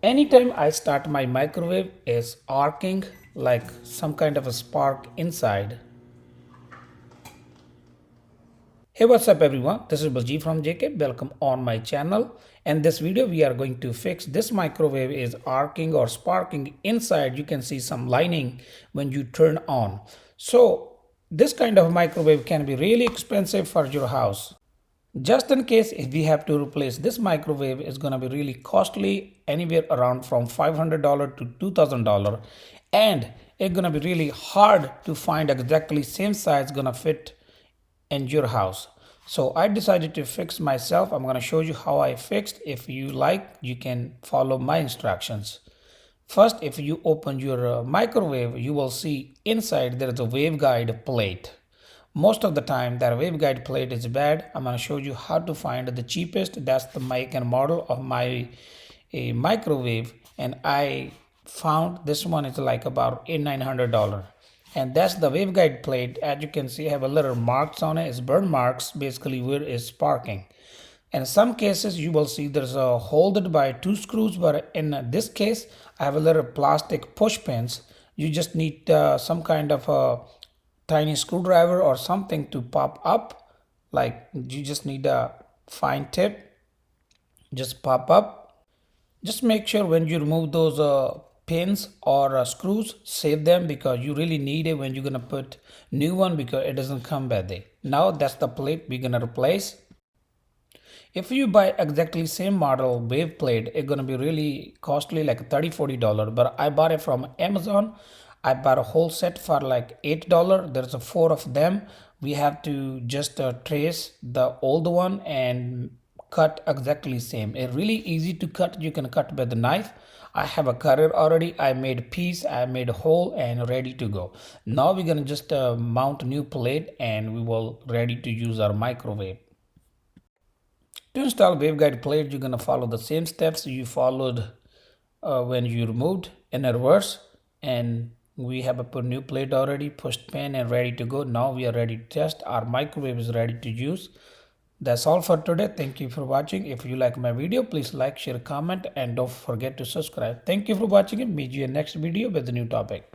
Anytime I start my microwave is arcing like some kind of a spark inside. Hey, what's up everyone? This is Baljit from JK. Welcome on my channel. In this video we are going to fix this microwave is arcing or sparking inside. You can see some lining when you turn on. So this kind of microwave can be really expensive for your house. Just in case if we have to replace this microwave, it's going to be really costly, anywhere around from $500 to $2,000, and it's going to be really hard to find exactly same size going to fit in your house. So I decided to fix myself. I'm going to show you how I fixed. If you like, you can follow my instructions. First, if you open your microwave, you will see inside there is a waveguide plate. Most of the time that waveguide plate is bad. I'm going to show you how to find the cheapest. That's the make and model of my microwave, and I found this one is like about $900, and that's the waveguide plate. As you can see, I have a little marks on it. It's burn marks, basically where it's sparking. In some cases you will see there's a holded by two screws, but in this case I have a little plastic push pins. You just need some kind of a tiny screwdriver or something to pop up. Like you just need a fine tip, just pop up. Just make sure when you remove those pins or screws, save them, because you really need it when you're gonna put new one, because it doesn't come back there. Now that's the plate we're gonna replace. If you buy exactly same model wave plate, it's gonna be really costly, like $30-40, but I bought it from Amazon. I bought a whole set for like $8. There's a 4 of them. We have to just trace the old one and cut exactly same. It's really easy to cut. You can cut with the knife. I have a cutter already. I made a piece, I made a hole and ready to go. Now we're gonna just mount a new plate and we will ready to use our microwave. To install waveguide plate, you're gonna follow the same steps you followed when you removed in reverse, and we have a put new plate already, pushed pin and ready to go. Now we are ready to test. Our microwave is ready to use. That's all for today. Thank you for watching. If you like my video, please like, share, comment, and don't forget to subscribe. Thank you for watching, and meet you in next video with a new topic.